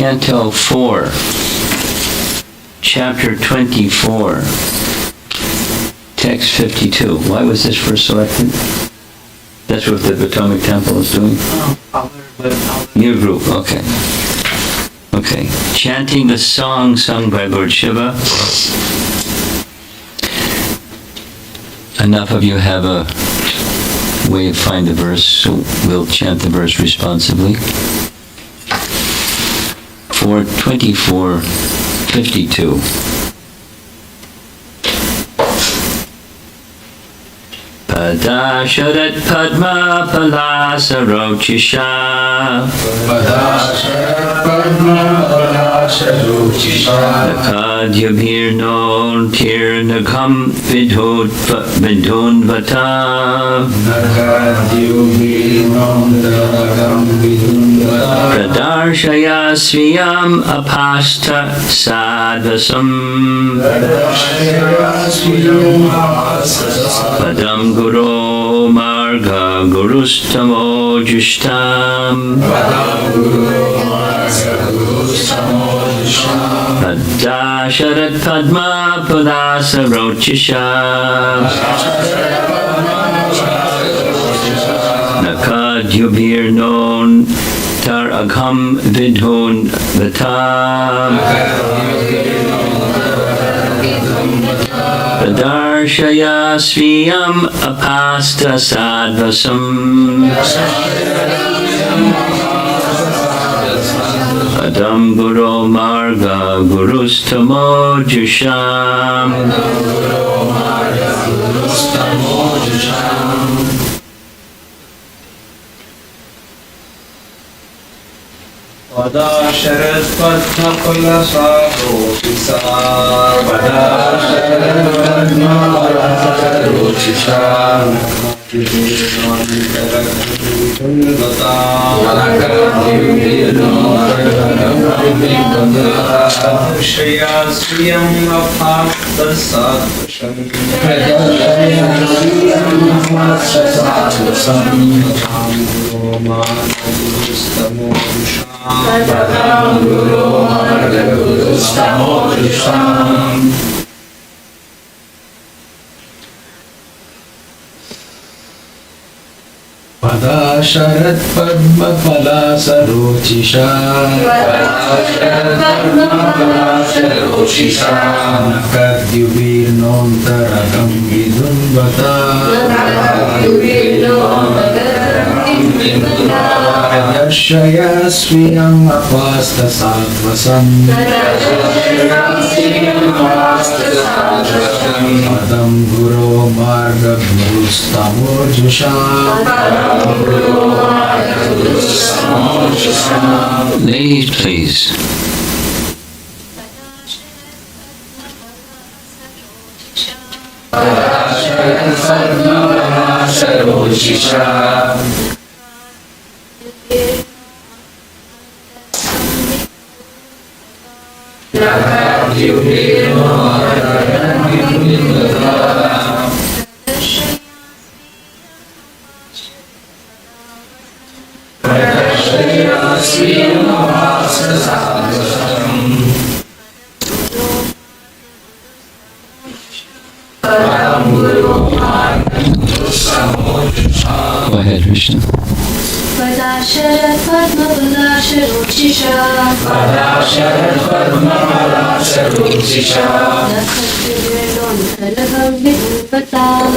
Canto 4, Chapter 24, Text 52. Why was this first selected? That's what the Potomac Temple is doing? Your group, okay. Okay. Chanting the song sung by Lord Shiva. Enough of you have a way to find the verse, so we'll chant the verse responsibly. 4:24:52. Pada sharat padma palasarocisha. Pada sharat padma palasarocisha. Nakadyabhirnon tirnakam vidhunvata. Nakadyabhirnon tirnakam vidhunvata. Pradarshaya sviyam apasta sadvasam. Pradarshaya sviyam apasta sadvasam. Padam Guru Marga Gurustamo Jushtam. Padda Sharat Padma Pulasa Rochisha. Nakadyubhir non Tar Agham Vidhun Vatam. Pradarshaya sviyam apasta sadvasam. Padam Guru Marga Gurustamo Jusham. Pada sharat padma pulasa rocisha. Pada sharat padma pulasa rocisha. Shaya sviyam apasta sadvasam. Padam Guru Marga Gurustamo Jusham. Pada sharat padma palasa rocisha. Pada sharat padma palasa rocisha. Nakadyubhir non taragam vidhunvata. Pradarshaya sviyam apasta sadvasam. Padam Guru Marga Gurustamo Jusham. Ladies, please. Go ahead, Krishna. Pada sharat padma palasa rocisha. Pada sharat padma palasa rocisha.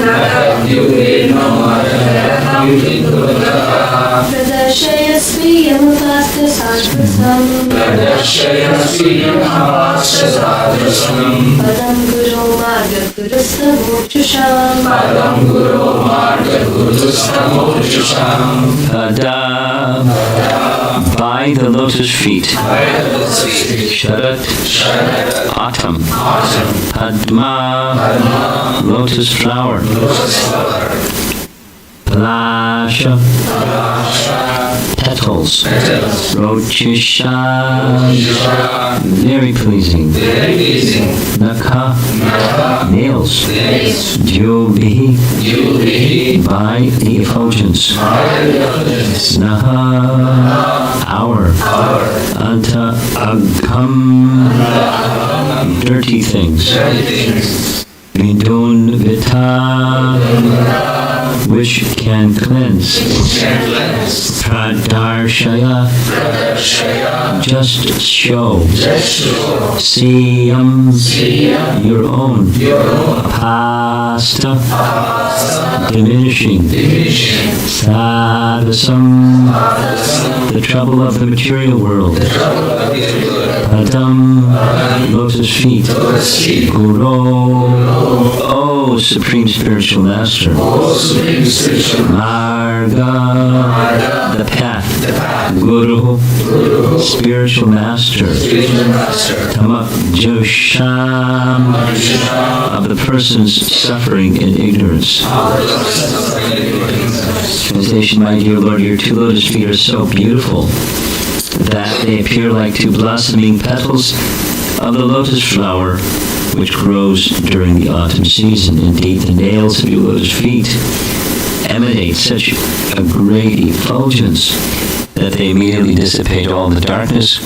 Nakadyubhir non taragam vidhunvata. Pradarshaya sviyam apasta sadvasam. Padam Guru Marga Gurustamo Jusham. Pada, by the lotus feet. Sharat, autumn. Padma, lotus flower. Palasha, petals, Rochisha, very pleasing, Nakha, nails, Jubihi, by the effulgence, Naha, hour, Anta, Agam, dirty things, Vidun Vita, which can cleanse, Pradarshaya, just show, Siyam, your own, Pasta, diminishing, Sadasam, the trouble of the material world, Padam, lotus feet, Guru, oh, Supreme Spiritual Master, Marga, the path, Guru, Spiritual Master, Tamak Josham, of the persons suffering in ignorance. Translation, my dear Lord, your two lotus feet are so beautiful that they appear like two blossoming petals of the lotus flower which grows during the autumn season. Indeed, the nails of your lotus feet emanate such a great effulgence that they immediately dissipate all the darkness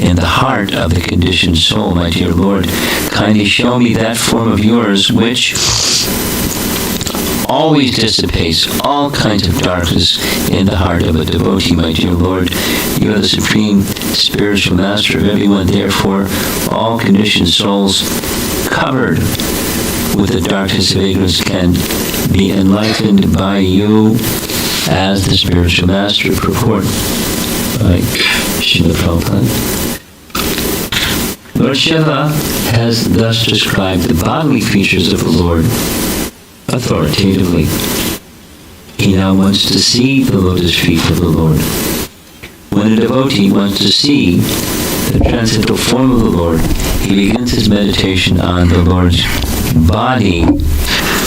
in the heart of the conditioned soul. My dear Lord, kindly show me that form of yours which always dissipates all kinds of darkness in the heart of a devotee. My dear Lord, you are the supreme spiritual master of everyone. Therefore, all conditioned souls covered with the darkness of ignorance can be enlightened by you as the spiritual master. Purport by Srila Prabhupada. Lord Shiva has thus described the bodily features of the Lord authoritatively. He now wants to see the lotus feet of the Lord. When a devotee wants to see the transcendental form of the Lord, he begins his meditation on the Lord's body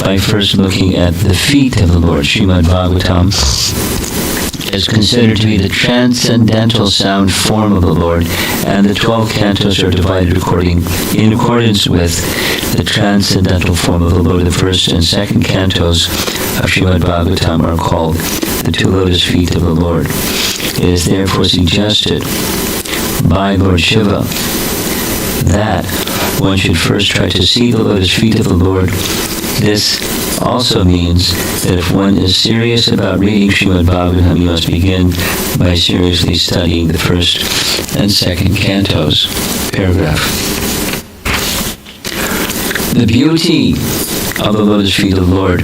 by first looking at the feet of the Lord. Srimad Bhagavatam is considered to be the transcendental sound form of the Lord, and the 12 cantos are divided in accordance with the transcendental form of the Lord. The first and second cantos of Srimad Bhagavatam are called the two lotus feet of the Lord. It is therefore suggested by Lord Shiva that one should first try to see the lotus feet of the Lord. This also means that if one is serious about reading Srimad Bhagavatam, he must begin by seriously studying the first and second cantos. Paragraph. The beauty of the lotus feet of the Lord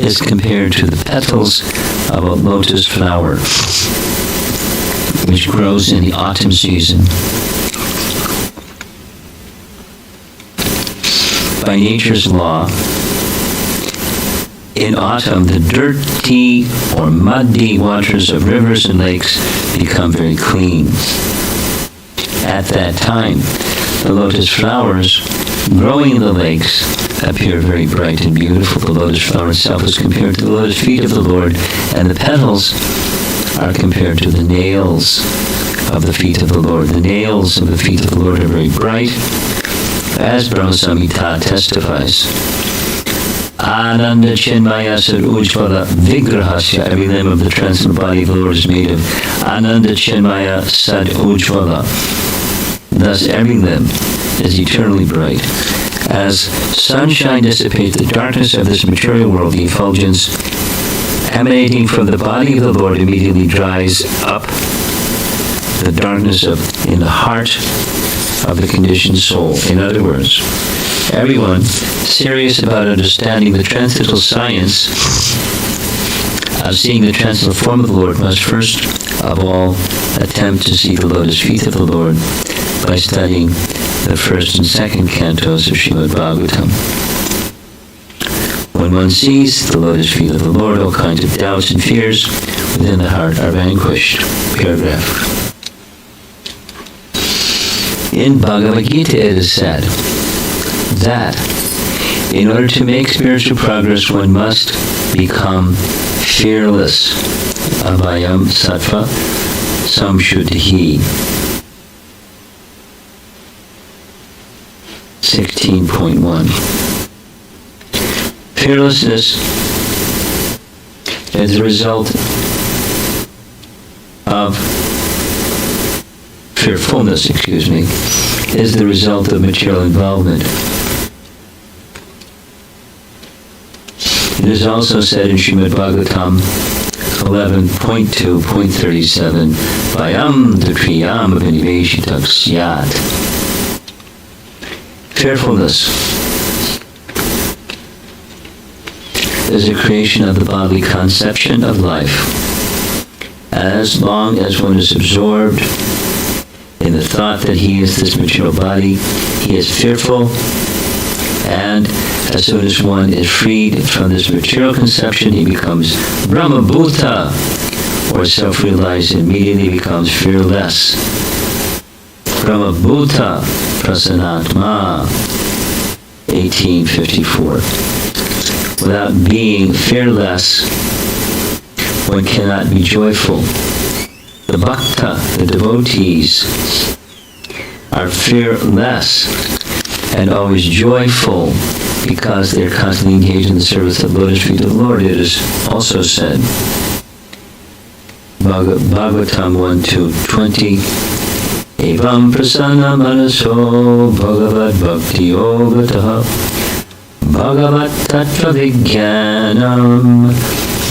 is compared to the petals of a lotus flower which grows in the autumn season. By nature's law, in autumn, the dirty or muddy waters of rivers and lakes become very clean. At that time, the lotus flowers growing in the lakes appear very bright and beautiful. The lotus flower itself is compared to the lotus feet of the Lord, and the petals are compared to the nails of the feet of the Lord. The nails of the feet of the Lord are very bright, as Brahma Samhita testifies. Ananda Chinmaya Sad Ujjvala Vigrahasya. Every limb of the transcendental body of the Lord is made of Ananda Chinmaya Sad Ujjvala. Thus every limb is eternally bright. As sunshine dissipates the darkness of this material world, the effulgence emanating from the body of the Lord immediately dries up the darkness in the heart of the conditioned soul. In other words, everyone serious about understanding the transcendental science of seeing the transcendental form of the Lord must first of all attempt to see the lotus feet of the Lord by studying the first and second cantos of Srimad Bhagavatam. When one sees the lotus feet of the Lord, all kinds of doubts and fears within the heart are vanquished. Paragraph. In Bhagavad Gita it is said that in order to make spiritual progress, one must become fearless. Abhayam sattva samshuddhi. 16.1. Fearlessness is a result of fearfulness, is the result of material involvement. It is also said in Srimad Bhagavatam 11.2.37, Vayam Dutriyam Viniveshitak Syat. Fearfulness is a creation of the bodily conception of life. As long as one is absorbed in the thought that he is this material body, he is fearful, and as soon as one is freed from this material conception, he becomes Brahma-bhuta, or self-realized, immediately becomes fearless. Brahma-bhuta prasanatma, 1854. Without being fearless, one cannot be joyful. The bhakta, the devotees, are fearless and always joyful because they are constantly engaged in the service of the lotus feet of the Lord. It is also said, Bhagavatam 1.2.20, Evam prasanna manaso bhagavad bhakti yogataha bhagavat tattva vijnanam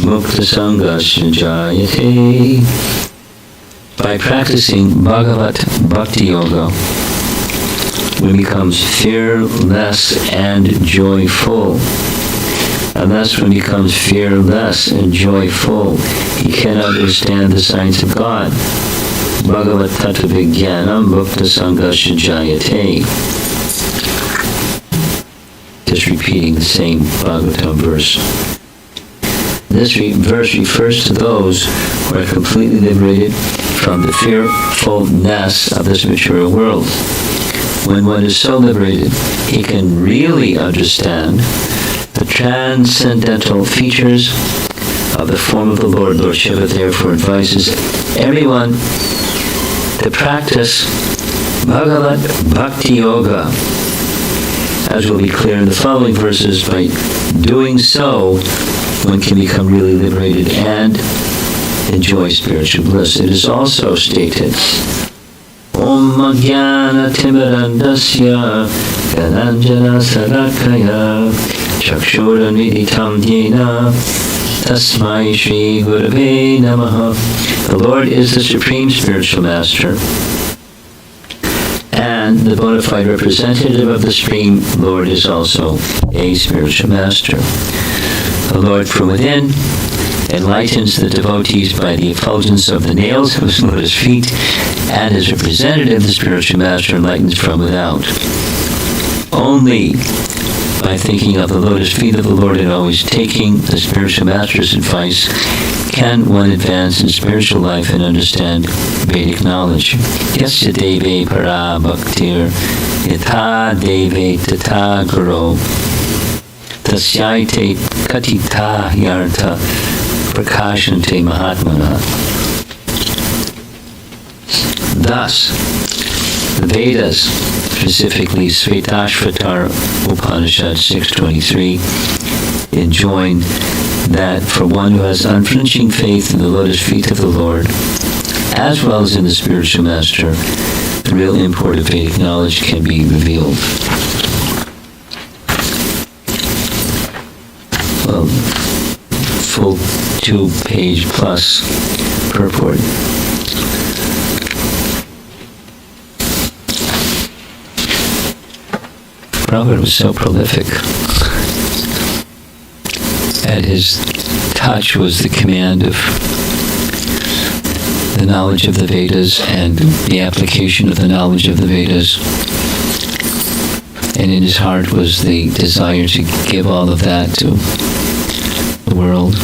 mukta sangasya jayate. By practicing Bhagavat Bhakti Yoga, one becomes fearless and joyful. Unless one becomes fearless and joyful, he cannot understand the science of God. Bhagavat Tattva Vijnanam Mukta Sangasya Jayate. Just repeating the same Bhagavatam verse. This verse refers to those who are completely liberated from the fearfulness of this material world. When one is so liberated, he can really understand the transcendental features of the form of the Lord. Lord Shiva therefore advises everyone to practice Bhagavat Bhakti Yoga, as will be clear in the following verses. By doing so, one can become really liberated and enjoy spiritual bliss. It is also stated, Om Jnana Timirandasya Gananjana Sarakaya Chakshura Nidhitam Dhyena Tasmai Shri Gurave Namaha. The Lord is the Supreme Spiritual Master and the bona fide representative of the Supreme Lord is also a spiritual master. The Lord from within enlightens the devotees by the effulgence of the nails of his lotus feet, and his representative, the spiritual master, enlightens from without. Only by thinking of the lotus feet of the Lord and always taking the spiritual master's advice can one advance in spiritual life and understand Vedic knowledge. Yasya deve para bhaktir yatha deve tata guru tasyaite katita yartha prakashante mahatmana. Thus, the Vedas, specifically Svetashvatar Upanishad 6.23, enjoin that for one who has unflinching faith in the lotus feet of the Lord, as well as in the spiritual master, the real import of Vedic knowledge can be revealed. Well, full 2-page plus purport. Prabhupada was so prolific, at his touch was the command of the knowledge of the Vedas and the application of the knowledge of the Vedas. And in his heart was the desire to give all of that to the world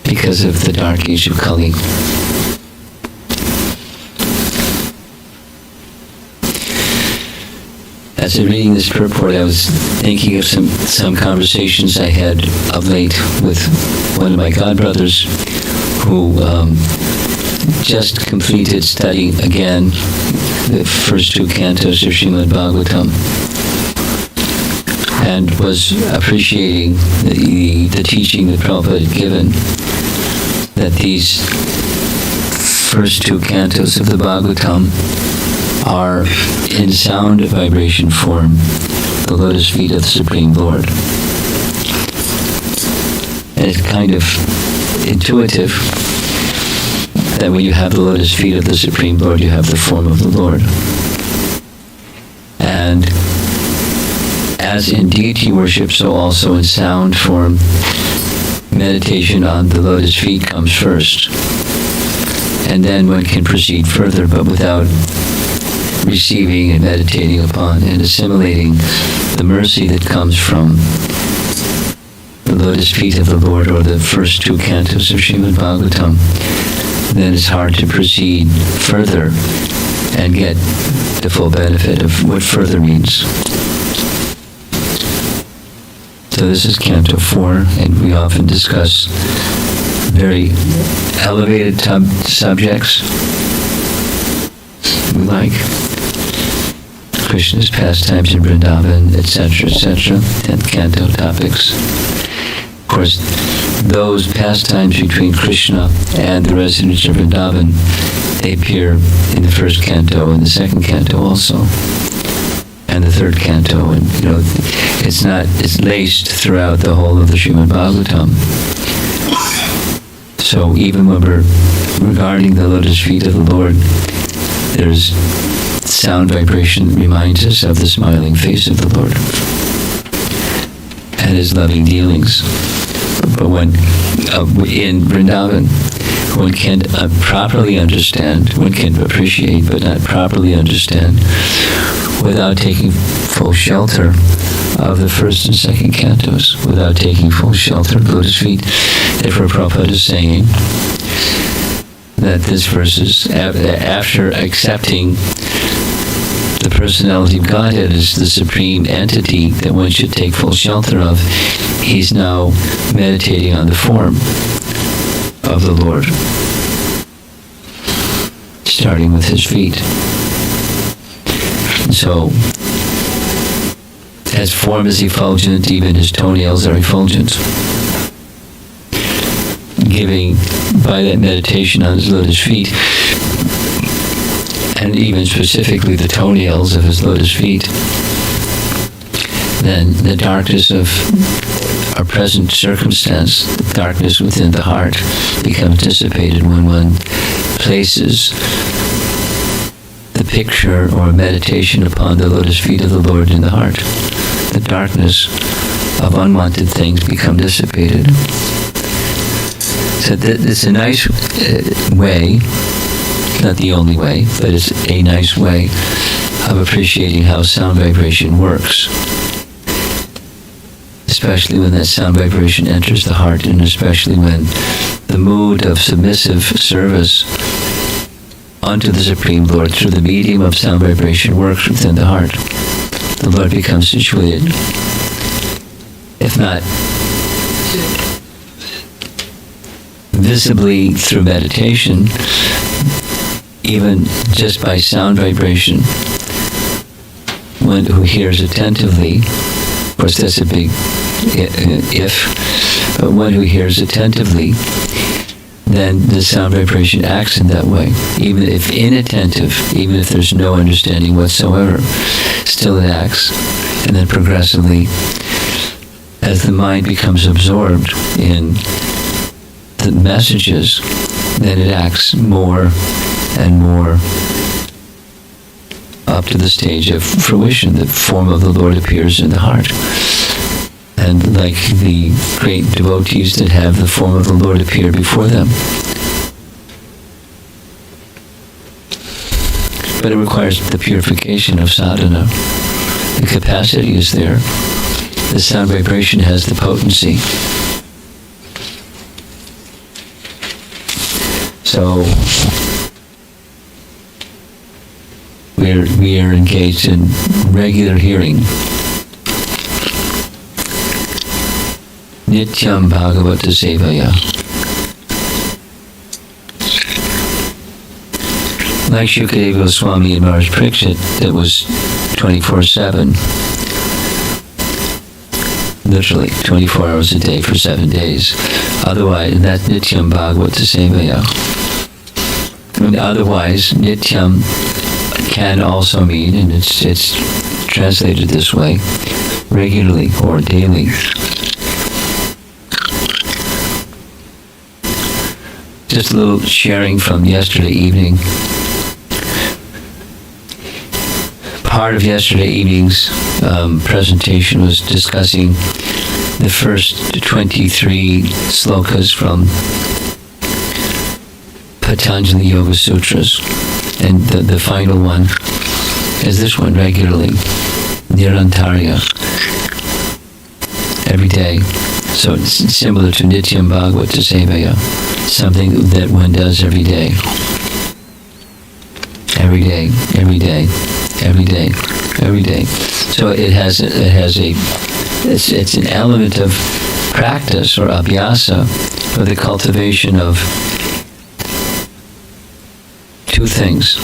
because of the dark age of Kali. as I'm reading this purport, I was thinking of some conversations I had of late with one of my godbrothers who just completed studying again the first two cantos of Srimad Bhagavatam and was appreciating the teaching that Prabhupada had given, that these first two cantos of the Bhagavatam are in sound vibration form, the lotus feet of the Supreme Lord. And it's kind of intuitive that when you have the lotus feet of the Supreme Lord, you have the form of the Lord. And as in deity worship, so also in sound form, meditation on the lotus feet comes first. And then one can proceed further, but without receiving and meditating upon and assimilating the mercy that comes from the lotus feet of the Lord, or the first two cantos of Srimad Bhagavatam, then it's hard to proceed further and get the full benefit of what further means. So this is Canto 4, and we often discuss very elevated subjects, like Krishna's pastimes in Vrindavan, etc., etc., 10th canto topics. Of course, those pastimes between Krishna and the residents of Vrindavan, they appear in the first canto and the second canto also, and the third canto, and it's laced throughout the whole of the Srimad Bhagavatam. So even when we're regarding the lotus feet of the Lord, there's sound vibration that reminds us of the smiling face of the Lord and his loving dealings. But when in Vrindavan, one can properly understand, one can appreciate, but not properly understand, without taking full shelter of the first and second cantos, without taking full shelter of lotus feet. Therefore, Prabhupada is saying that this verse is, after accepting the personality of Godhead as the supreme entity that one should take full shelter of, he's now meditating on the form of the Lord, starting with his feet. So, as form is effulgent, even his toenails are effulgent. Giving, by that meditation on his lotus feet, and even specifically the toenails of his lotus feet, then the darkness of our present circumstance, the darkness within the heart, becomes dissipated when one places the picture or meditation upon the lotus feet of the Lord in the heart. The darkness of unwanted things become dissipated. So it's a nice way, not the only way, but it's a nice way of appreciating how sound vibration works. Especially when that sound vibration enters the heart, and especially when the mood of submissive service unto the Supreme Lord through the medium of sound vibration works within the heart. The Lord becomes situated, if not visibly through meditation, even just by sound vibration. One who hears attentively, of course that's a big if, but one who hears attentively, then the sound vibration acts in that way. Even if inattentive, even if there's no understanding whatsoever, still it acts. And then progressively, as the mind becomes absorbed in the messages, then it acts more and more up to the stage of fruition. The form of the Lord appears in the heart. And like the great devotees that have the form of the Lord appear before them. But it requires the purification of sadhana. The capacity is there. The sound vibration has the potency. So we are engaged in regular hearing. Nityam Bhagavata Sevaya. Like Shukadeva Goswami and Maharaj Parikshit, that was 24/7. Literally 24 hours a day for 7 days. Otherwise, that's Nityam Bhagavata Sevaya. And otherwise, Nityam can also mean, and it's translated this way, regularly or daily. Just a little sharing from yesterday evening. Part of yesterday evening's presentation was discussing the first 23 slokas from Patanjali Yoga Sutras, and the final one is this one, regularly, Nirantarya, every day. So it's similar to Nityam Bhagavata Sevaya, something that one does every day. Every day, every day, every day, every day. So it's an element of practice or abhyasa for the cultivation of two things: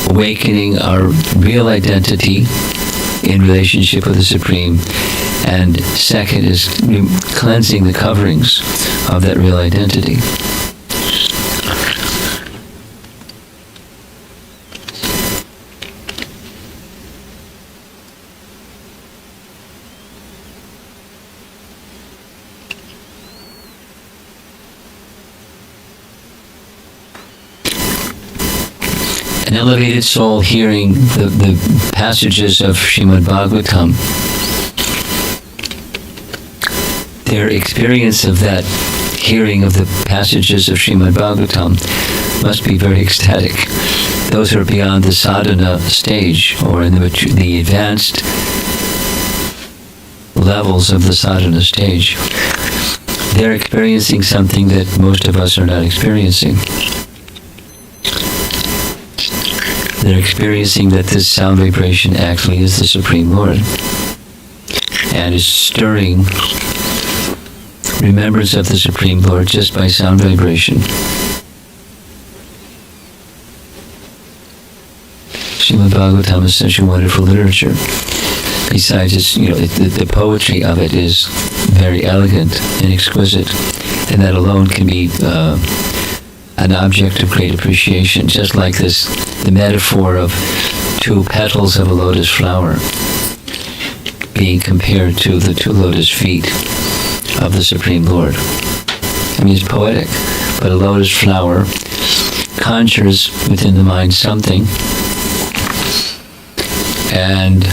awakening our real identity in relationship with the Supreme, and second is cleansing the coverings of that real identity. An elevated soul hearing the passages of Srimad Bhagavatam, their experience of that hearing of the passages of Srimad Bhagavatam must be very ecstatic. Those who are beyond the sadhana stage, or in the advanced levels of the sadhana stage, they're experiencing something that most of us are not experiencing. They're experiencing that this sound vibration actually is the Supreme Lord and is stirring remembrance of the Supreme Lord just by sound vibration. Srimad Bhagavatam is such a wonderful literature. Besides, it's, the poetry of it is very elegant and exquisite, and that alone can be an object of great appreciation, just like the metaphor of two petals of a lotus flower being compared to the two lotus feet of the Supreme Lord. I mean, it's poetic, but a lotus flower conjures within the mind something, and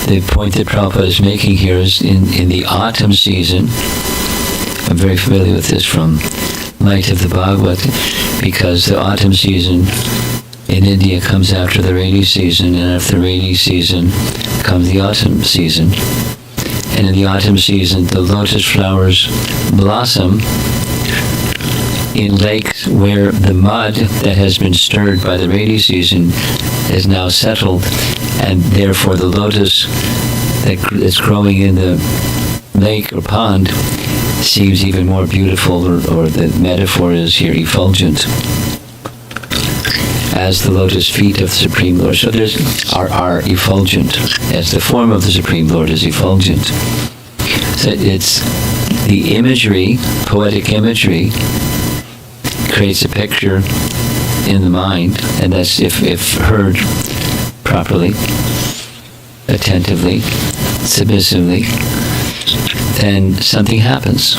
the point that Prabhupada is making here is in the autumn season. I'm very familiar with this from Light of the Bhagavad, because the autumn season in India comes after the rainy season, and after the rainy season comes the autumn season. And in the autumn season, the lotus flowers blossom in lakes where the mud that has been stirred by the rainy season is now settled, and therefore the lotus that's growing in the lake or pond seems even more beautiful, or the metaphor is here effulgent, as the lotus feet of the Supreme Lord. So are effulgent, as the form of the Supreme Lord is effulgent. So it's the imagery, poetic imagery, creates a picture in the mind, and that's if heard properly, attentively, submissively, then something happens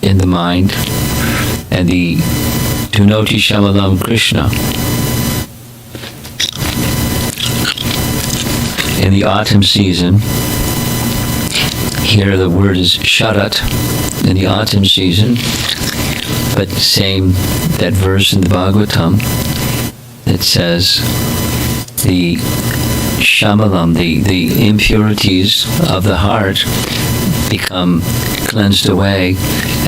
in the mind, and the Dunoti Shamalam Krishna. In the autumn season, here the word is sharat, in the autumn season, but same, that verse in the Bhagavatam that says the shamalam, the impurities of the heart become cleansed away,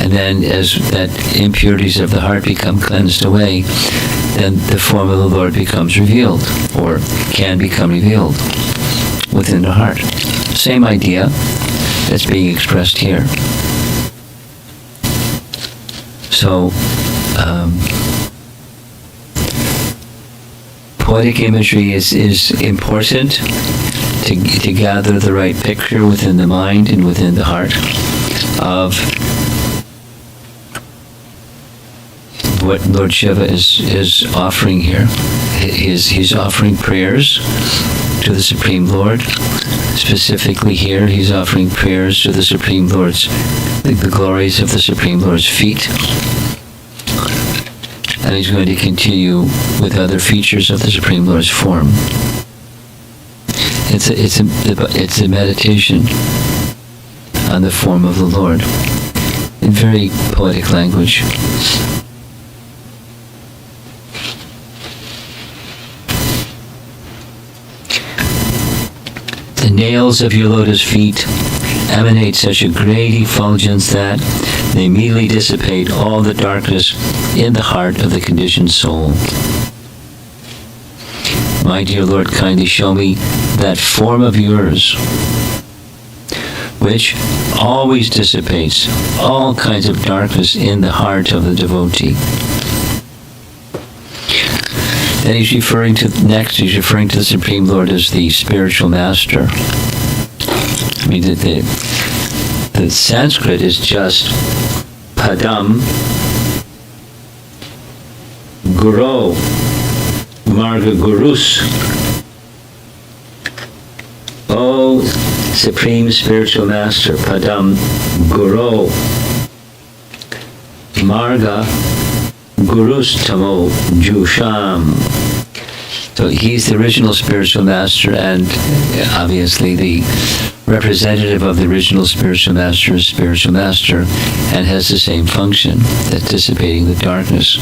and then as that impurities of the heart become cleansed away, then the form of the Lord becomes revealed, or can become revealed within the heart. Same idea that's being expressed here. So, poetic imagery is important to gather the right picture within the mind and within the heart of what Lord Shiva is offering here. He's offering prayers to the Supreme Lord. Specifically here, he's offering prayers to the Supreme Lord's, the glories of the Supreme Lord's feet. And he's going to continue with other features of the Supreme Lord's form. It's a meditation on the form of the Lord in very poetic language. The nails of your lotus feet emanate such a great effulgence that they immediately dissipate all the darkness in the heart of the conditioned soul. My dear Lord, kindly show me that form of yours, which always dissipates all kinds of darkness in the heart of the devotee. Then he's referring to the Supreme Lord as the spiritual master. I mean, the Sanskrit is just padam guru marga gurus. O Supreme Spiritual Master, padam guru marga gurus tamo jusham. So he's the original spiritual master, and obviously the representative of the original spiritual master is spiritual master and has the same function, that's dissipating the darkness.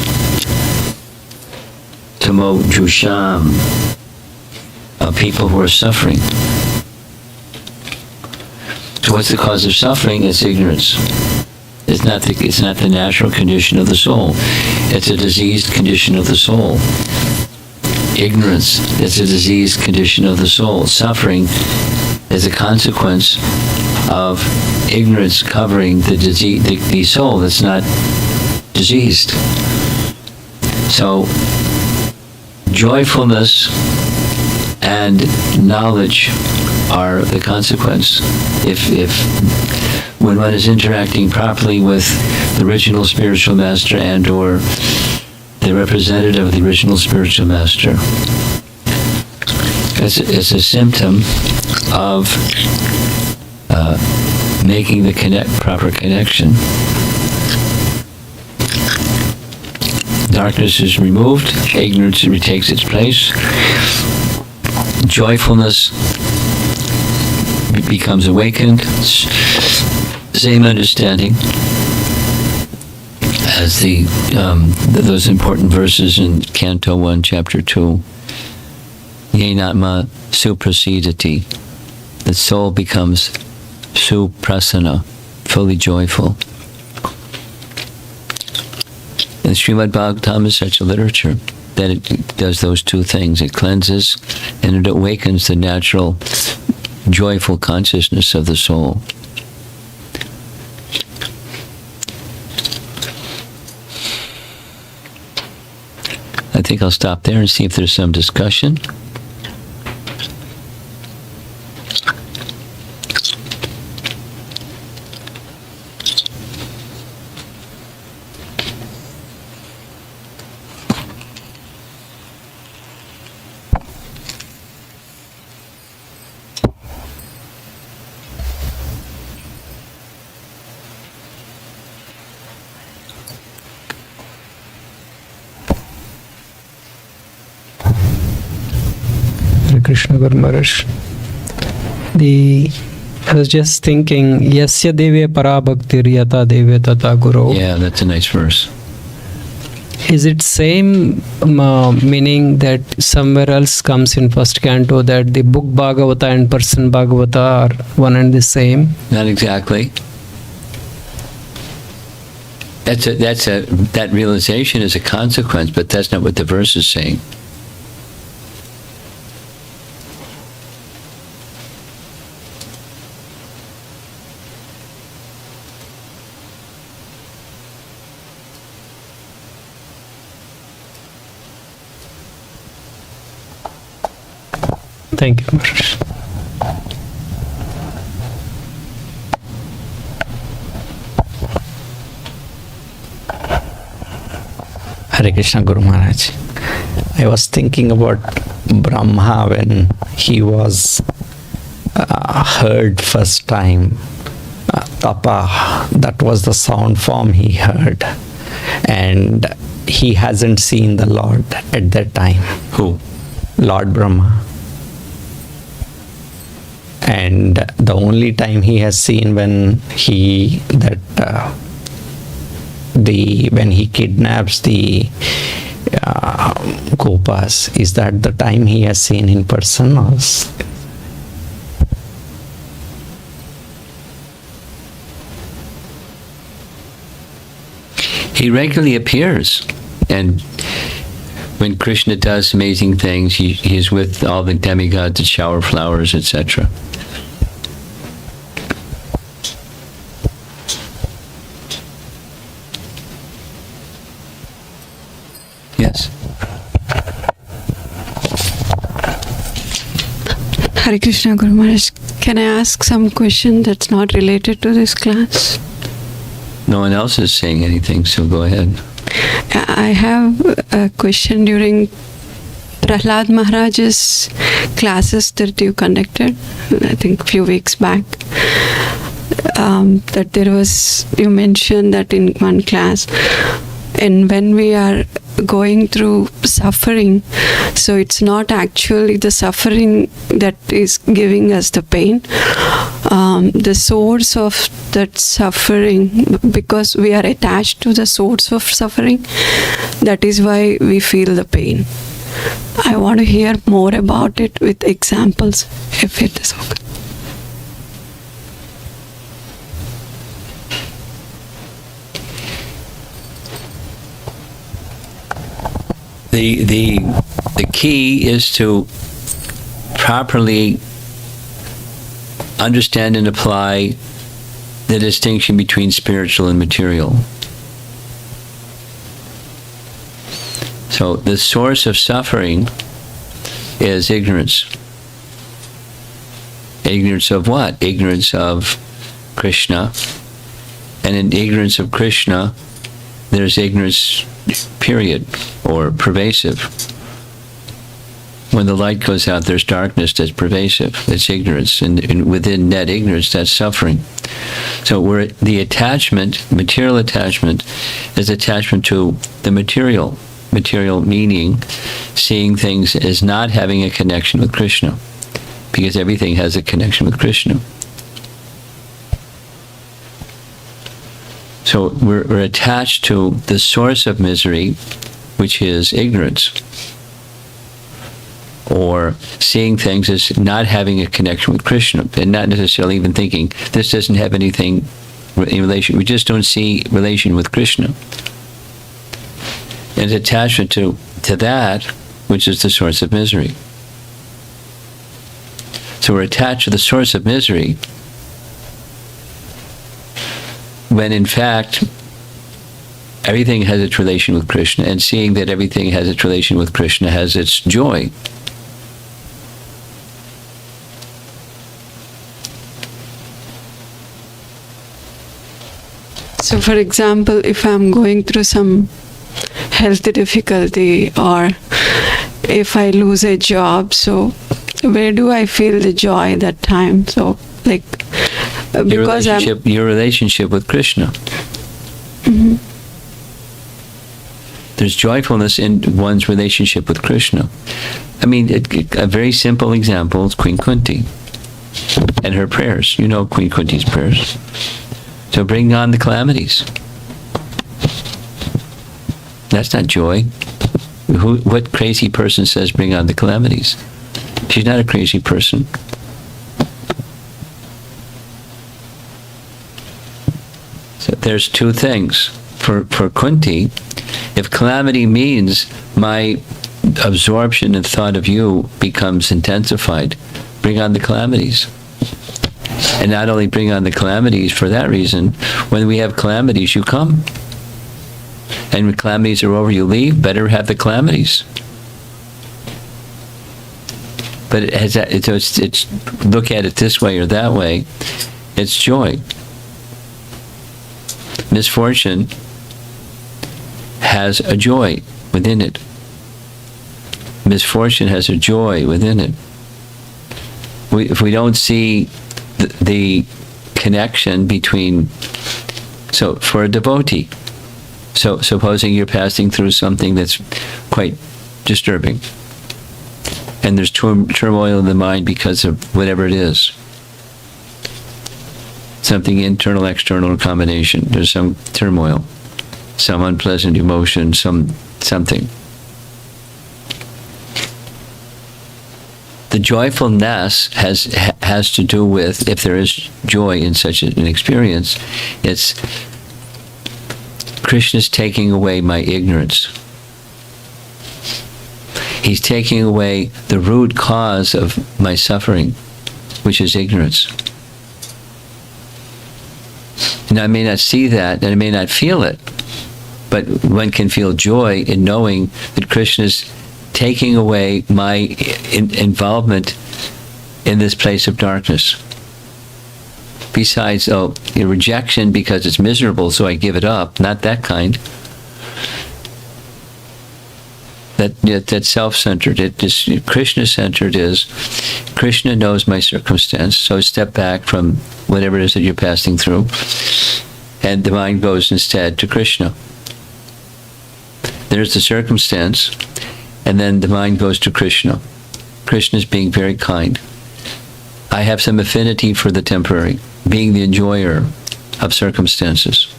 Tamo jusham, of people who are suffering. So what's the cause of suffering? It's ignorance. It's not the natural condition of the soul. It's a diseased condition of the soul. Ignorance is a diseased condition of the soul. Suffering is a consequence of ignorance covering the soul that's not diseased. So, joyfulness and knowledge are the consequence. If when one is interacting properly with the original spiritual master and or the representative of the original spiritual master, it's a symptom of making the proper connection. Darkness is removed, ignorance retakes its place, joyfulness becomes awakened. Same understanding as those important verses in Canto 1, Chapter 2. Yenatma suprasidati. The soul becomes suprasana, fully joyful. And Srimad Bhagavatam is such a literature that it does those two things. It cleanses and it awakens the natural, joyful consciousness of the soul. I think I'll stop there and see if there's some discussion. Krishna Guru Maharaj. I was just thinking, Yasya Devya Para Bhaktir Yata Devya Tata Guru. Yeah, that's a nice verse. Is it same meaning that somewhere else comes in first canto that the book Bhagavata and person Bhagavata are one and the same? Not exactly. That realization is a consequence, but that's not what the verse is saying. Thank you, Maharaj. Hare Krishna Guru Maharaj. I was thinking about Brahma when he was heard first time. Tapa, that was the sound form he heard. And he hasn't seen the Lord at that time. Who? Lord Brahma. And the only time he has seen when he kidnaps the Gopas, is that the time he has seen in person? Or He regularly appears, and when Krishna does amazing things, he is with all the demigods that shower flowers, etc. Yes. Hare Krishna Guru Maharaj, can I ask some question that's not related to this class? No one else is saying anything, so go ahead. I have a question during Prahlad Maharaj's classes that you conducted, I think a few weeks back. That you mentioned that in one class, and when we are going through suffering, so it's not actually the suffering that is giving us the pain. The source of that suffering, because we are attached to the source of suffering, that is why we feel the pain. I want to hear more about it with examples, if it is okay. The key is to properly understand and apply the distinction between spiritual and material. So the source of suffering is ignorance. Ignorance of what? Ignorance of Krishna. And in ignorance of Krishna, there's ignorance, period, or pervasive. When the light goes out, there's darkness that's pervasive. That's ignorance. And within that ignorance, that's suffering. So the attachment, material attachment, is attachment to the material. Material meaning seeing things as not having a connection with Krishna, because everything has a connection with Krishna. So we're attached to the source of misery, which is ignorance, or seeing things as not having a connection with Krishna, and not necessarily even thinking this doesn't have anything in relation. We just don't see relation with Krishna. And attachment to that, which is the source of misery. So we're attached to the source of misery, when in fact everything has its relation with Krishna, and seeing that everything has its relation with Krishna has its joy. So for example, if I'm going through some health difficulty, or if I lose a job, so where do I feel the joy that time? So like, because your relationship with Krishna. Mm-hmm. There's joyfulness in one's relationship with Krishna. I mean, a very simple example is Queen Kunti and her prayers. You know Queen Kunti's prayers. So bring on the calamities. That's not joy. What crazy person says bring on the calamities? She's not a crazy person. So there's two things. for Kunti, if calamity means my absorption and thought of you becomes intensified, bring on the calamities. And not only bring on the calamities for that reason, when we have calamities, you come. And when calamities are over, you leave. Better have the calamities. But it's look at it this way or that way. It's joy. Misfortune has a joy within it. Misfortune has a joy within it. If we don't see the connection between, so for a devotee, so supposing you're passing through something that's quite disturbing, and there's turmoil in the mind because of whatever it is, something internal, external, or combination. There's some turmoil, some unpleasant emotion, something. The joyfulness has to do with, if there is joy in such an experience, it's Krishna's taking away my ignorance. He's taking away the root cause of my suffering, which is ignorance. And I may not see that, and I may not feel it, but one can feel joy in knowing that Krishna's taking away my involvement in this place of darkness. Besides, rejection because it's miserable, so I give it up. Not that kind. That's self-centered. It is Krishna-centered. Is Krishna knows my circumstance, so step back from whatever it is that you're passing through, and the mind goes instead to Krishna. There's the circumstance, and then the mind goes to Krishna. Krishna is being very kind. I have some affinity for the temporary, being the enjoyer of circumstances.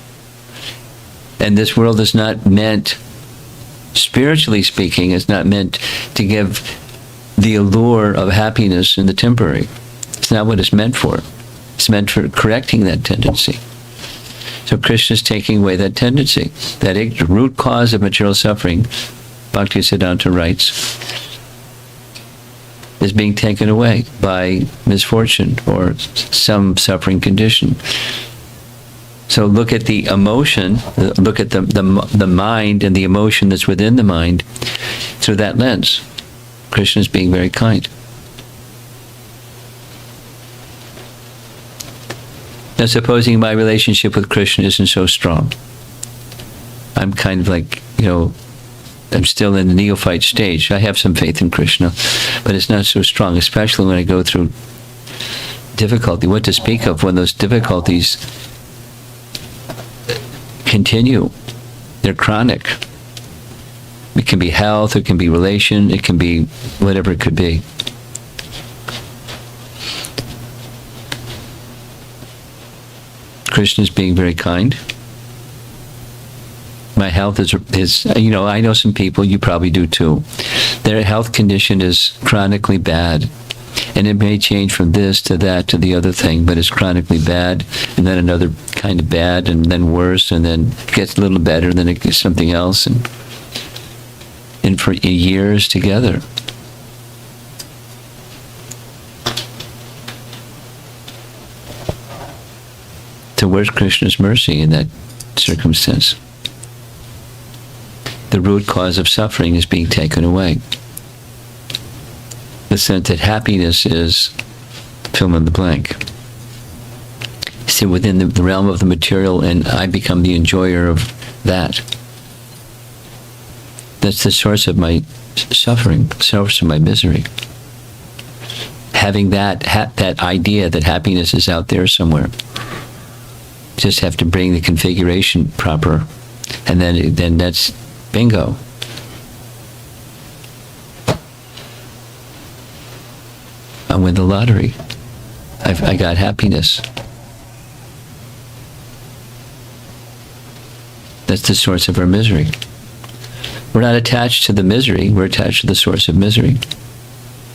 And this world is not meant, spiritually speaking, is not meant to give the allure of happiness in the temporary. It's not what it's meant for. It's meant for correcting that tendency. So Krishna is taking away that tendency, that root cause of material suffering. Bhaktisiddhanta writes, is being taken away by misfortune or some suffering condition. So look at the emotion, look at the mind and the emotion that's within the mind through that lens. Krishna is being very kind. Now supposing my relationship with Krishna isn't so strong. I'm kind of like, I'm still in the neophyte stage. I have some faith in Krishna, but it's not so strong, especially when I go through difficulty. What to speak of when those difficulties continue? They're chronic. It can be health, it can be relation, it can be whatever it could be. Krishna is being very kind. My health is, I know some people, you probably do too. Their health condition is chronically bad. And it may change from this to that to the other thing, but it's chronically bad, and then another kind of bad, and then worse, and then it gets a little better, and then it gets something else, and for years together. So where's Krishna's mercy in that circumstance? The root cause of suffering is being taken away. The sense that happiness is fill in the blank. So within the realm of the material, and I become the enjoyer of that. That's the source of my suffering, source of my misery. Having that idea that happiness is out there somewhere. Just have to bring the configuration proper, and then that's bingo. I win the lottery. I got happiness. That's the source of our misery. We're not attached to the misery, we're attached to the source of misery.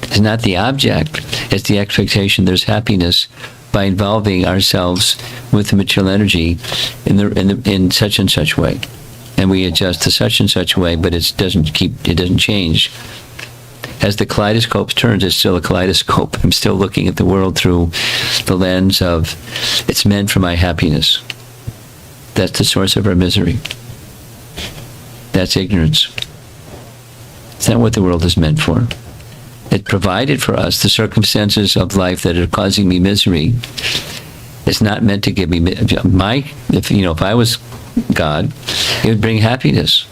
It's not the object, it's the expectation there's happiness by involving ourselves with the material energy in such and such way, and we adjust to such and such way, but it doesn't change. As the kaleidoscope turns, it's still a kaleidoscope. I'm still looking at the world through the lens of, it's meant for my happiness. That's the source of our misery. That's ignorance. It's not what the world is meant for. It provided for us the circumstances of life that are causing me misery. It's not meant to give me if I was God, it would bring happiness.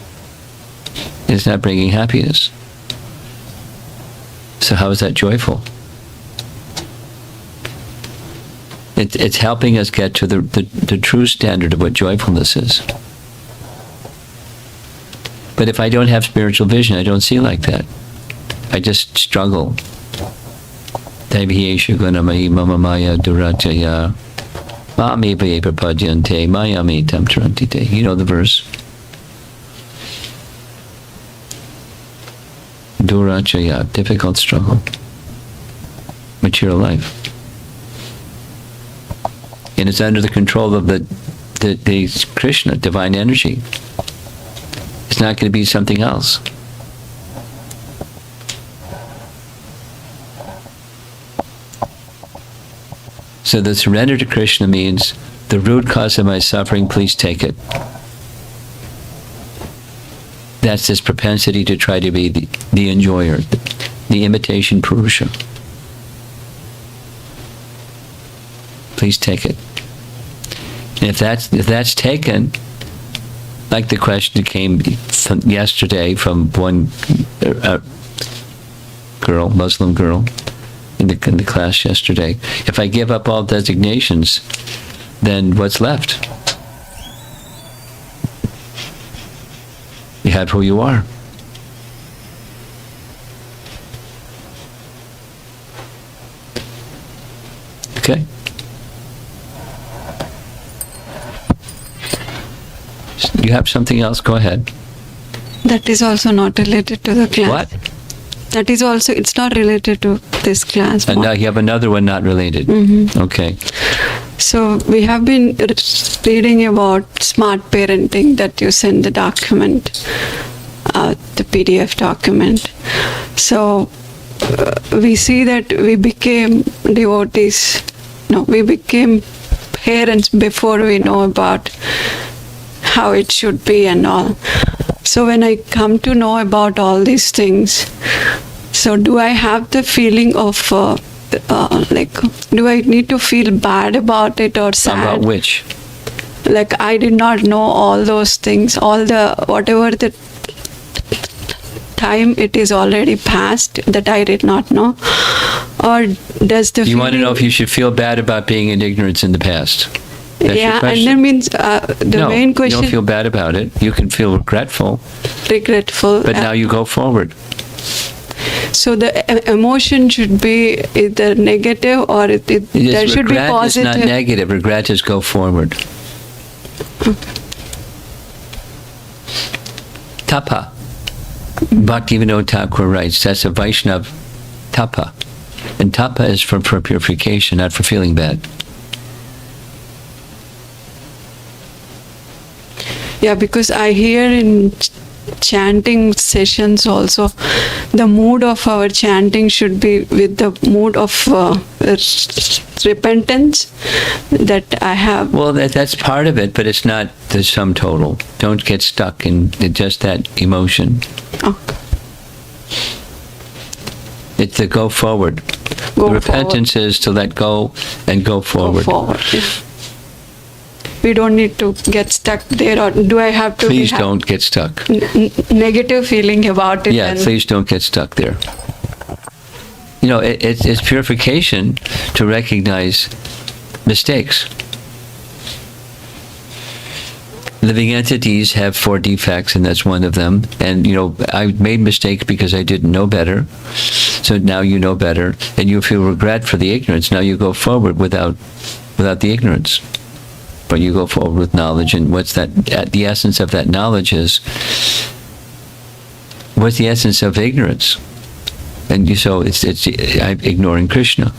It's not bringing happiness. So how is that joyful? It's helping us get to the true standard of what joyfulness is. But if I don't have spiritual vision, I don't see like that. I just struggle. Deviyeshu gunamayi mama maya durachaya mami prapadyante mayami tamtrantite. You know the verse. Durachaya, difficult struggle. Material life. And it's under the control of the Krishna, divine energy. It's not going to be something else. So the surrender to Krishna means the root cause of my suffering, please take it. That's this propensity to try to be the enjoyer, the imitation Purusha. Please take it. And if that's taken, like the question came yesterday from one girl, Muslim girl, in the class yesterday. If I give up all designations, then what's left? You have who you are. Okay? You have something else? Go ahead. That is also not related to the class. What? That is also, it's not related to this class. And now you have another one not related. Mm-hmm. Okay. So we have been reading about smart parenting that you send the document, the PDF document. So we see that we became devotees. No, we became parents before we know about how it should be and all. So when I come to know about all these things, so do I have the feeling of do I need to feel bad about it or sad? About which? Like I did not know all those things, whatever the time it is already past that I did not know, or does the You want to know if you should feel bad about being in ignorance in the past? That's your and question? that means the main question. You don't feel bad about it. You can feel regretful. But now you go forward. So the emotion should be either negative or there should be positive. Regret is not negative. Regret is go forward. Okay. Tapa. Bhaktivinoda Thakur writes, that's a Vaishnav tapa. And tapa is for purification, not for feeling bad. Yeah, because I hear in chanting sessions also, the mood of our chanting should be with the mood of repentance that I have. Well, that's part of it, but it's not the sum total. Don't get stuck in just that emotion. Okay. It's to go forward. The repentance is to let go and go forward. Go forward, yeah. We don't need to get stuck there, or do I have to? Please don't get stuck. Negative feeling about it. Yeah, please don't get stuck there. You know, it's purification to recognize mistakes. Living entities have 4 defects, and that's one of them. And, you know, I made mistakes because I didn't know better. So now you know better, and you feel regret for the ignorance. Now you go forward without the ignorance. But you go forward with knowledge, and what's that? The essence of that knowledge is, what's the essence of ignorance? And so it's I'm ignoring Krishna.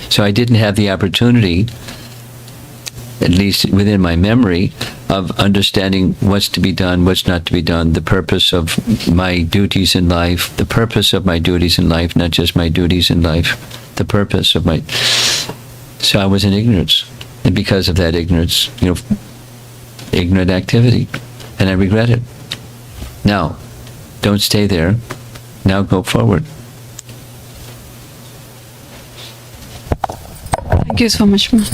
So I didn't have the opportunity at least within my memory, of understanding what's to be done, what's not to be done, the purpose of my duties in life, the purpose of my duties in life, not just my duties in life, the purpose of my... So I was in ignorance. And because of that ignorance, ignorant activity. And I regret it. Now, don't stay there. Now go forward. Thank you so much, ma'am.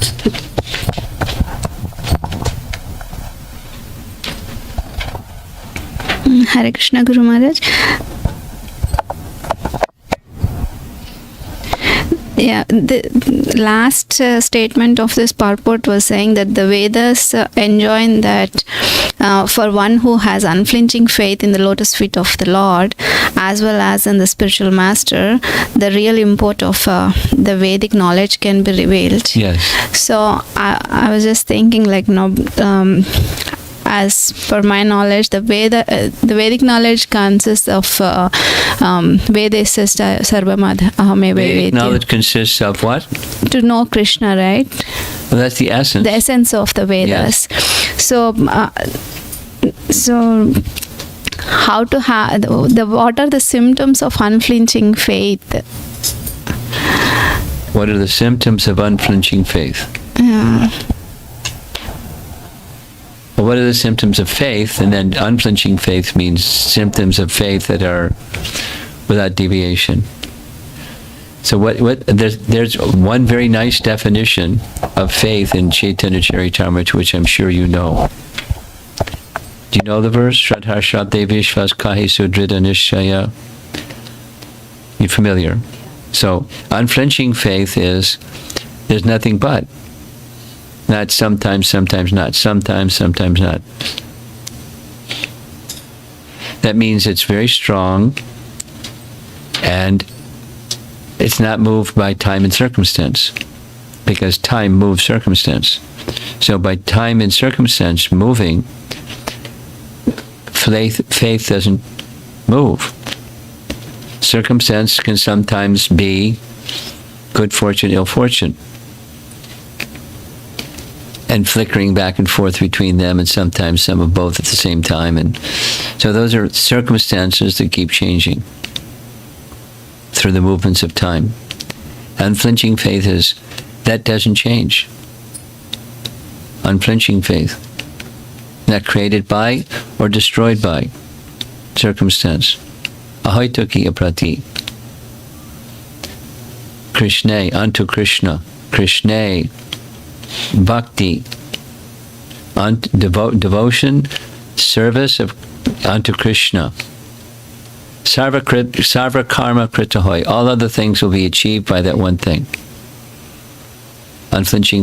Hare Krishna, Guru Maharaj. Yeah, the last statement of this purport was saying that the Vedas enjoin that for one who has unflinching faith in the lotus feet of the Lord, as well as in the spiritual master, the real import of the Vedic knowledge can be revealed. Yes. So I was just thinking, like, as per my knowledge, the Vedic knowledge consists of Vedasya Sarvamad Ahame Vedic Vedya. knowledge consists of what? To know Krishna, right? Well, that's the essence. The essence of the Vedas. Yes. So how to have what are the symptoms of unflinching faith? What are the symptoms of unflinching faith? Well, what are the symptoms of faith? And then unflinching faith means symptoms of faith that are without deviation. So there's one very nice definition of faith in Chaitanya Charitamrita, which I'm sure you know. Do you know the verse? Shraddha Shraddhe Vishwas Kahi Sudrida Nishchaya. You familiar? So unflinching faith is there's nothing but. Not sometimes, sometimes not. Sometimes, sometimes not. That means it's very strong and it's not moved by time and circumstance, because time moves circumstance. So by time and circumstance moving, faith doesn't move. Circumstance can sometimes be good fortune, ill fortune, and flickering back and forth between them, and sometimes some of both at the same time. And so those are circumstances that keep changing through the movements of time. Unflinching faith is, that doesn't change. Unflinching faith, not created by or destroyed by circumstance. Ahoituki aprati. Krishna, unto Krishna. Krishna, bhakti, devotion, service unto Krishna. Sarva karma kritahoy. All other things will be achieved by that one thing. Unflinching